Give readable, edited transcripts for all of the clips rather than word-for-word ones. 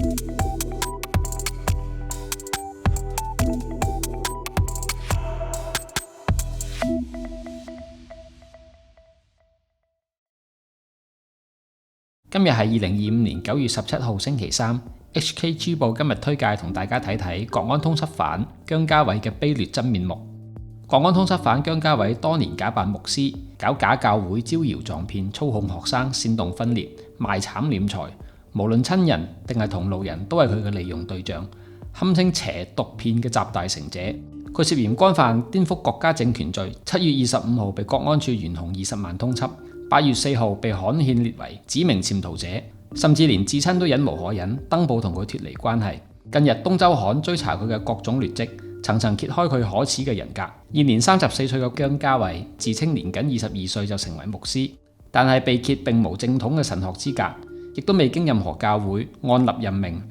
今日係2025年9月17號星期三。HKG 報今日推介同大家睇睇國安通緝犯姜家偉嘅卑劣真面目。國安通緝犯姜家偉多年假扮牧師，搞假教會，招搖撞騙，操控學生，煽動分裂，賣慘斂財，無論親人定係同路人都係佢嘅利用對象，堪稱邪毒騙嘅集大成者。佢涉嫌干犯顛覆國家政權罪，7月25號被國安處懸紅20萬通緝，8月4號被刊憲列為指明潛逃者，甚至連至親都忍無可忍，登報同佢脫離關係。近日東周刊追查佢嘅各種劣跡，層層揭開佢可恥嘅人格。現年34歲嘅姜家偉自稱年僅22歲就成為牧師，但係被揭並無正統嘅神學資格，亦都未經任何教會按立任命。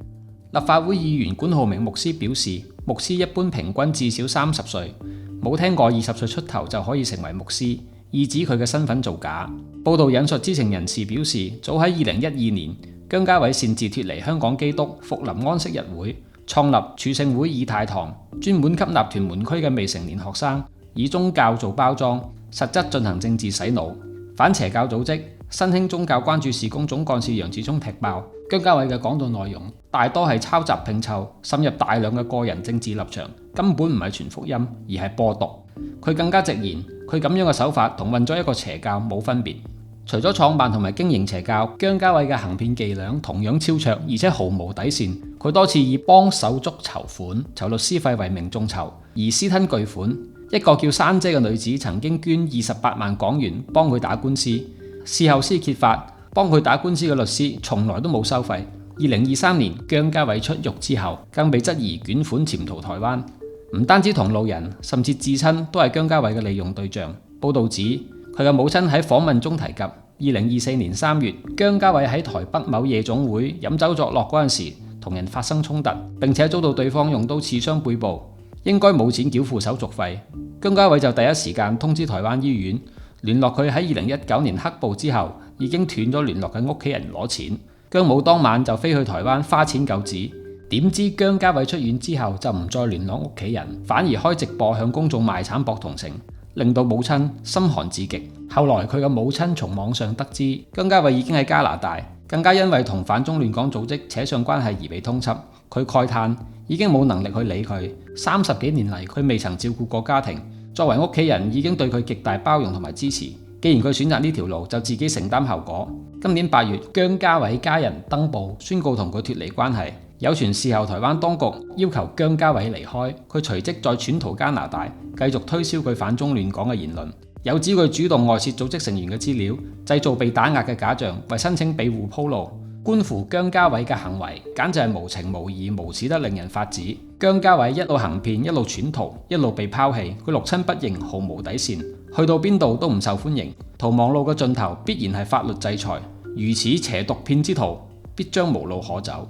立法會議員管浩鳴牧師表示，牧師一般平均至少30歲，冇聽過20歲出頭就可以成為牧師，意指佢嘅身份造假。報道引述知情人士表示，早喺2012年，姜家偉擅自脫離香港基督復臨安息日會，創立處聖會以太堂，專門吸納屯門區嘅未成年學生，以宗教做包裝，實質進行政治洗腦。反邪教組織新興宗教關注事工總幹事楊志忠踢爆，姜家偉嘅講道內容大多係抄襲拼湊，滲入大量嘅個人政治立場，根本唔係傳福音，而係播毒。佢更加直言，佢咁樣嘅手法同運咗一個邪教冇分別。除咗創辦同埋經營邪教，姜家偉嘅行騙伎倆同樣超卓，而且毫無底線。佢多次以幫手足籌款、籌律師費為名眾籌，而私吞巨款。一個叫珊姐嘅女子曾經捐28萬港元幫佢打官司，事後先揭發，幫佢打官司嘅律師從來都冇收費。2023年姜家偉出獄之後，更被質疑捲款潛逃台灣。唔單止同路人，甚至至親都係姜家偉嘅利用對象。報道指佢嘅母親喺訪問中提及，2024年3月，姜家偉喺台北某夜總會飲酒作樂嗰陣時，同人發生衝突，並且遭到對方用刀刺傷背部，應該冇錢繳付手續費。姜家偉就第一時間通知台灣醫院，聯絡佢喺2019年黑暴之後已經斷咗聯絡嘅屋企人攞錢。姜母當晚就飛去台灣花錢救子，點知姜家偉出院之後就唔再聯絡屋企人，反而開直播向公眾賣慘博同情，令到母親心寒至極。後來佢嘅母親從網上得知姜家偉已經喺加拿大，更加因為同反中亂港組織扯上關係而被通緝。佢慨嘆已經冇能力去理佢，30幾年嚟佢未曾照顧過家庭，作為屋企人已經對佢極大包容同埋支持。既然佢選擇呢條路，就自己承擔後果。今年8月，姜家偉家人登報宣告同佢脫離關係。有傳事後台灣當局要求姜家偉離開，佢隨即再竄逃加拿大，繼續推銷佢反中亂港嘅言論。有指佢主動外泄組織成員嘅資料，製造被打壓嘅假象，為申請庇護鋪路。觀乎姜家偉嘅行為，簡直係無情無義、無恥得令人髮指。姜家偉一路行騙，一路竄逃，一路被拋棄，佢六親不認，毫無底線，去到邊度都唔受歡迎。逃亡路嘅盡頭必然係法律制裁，如此邪毒騙之徒必將無路可走。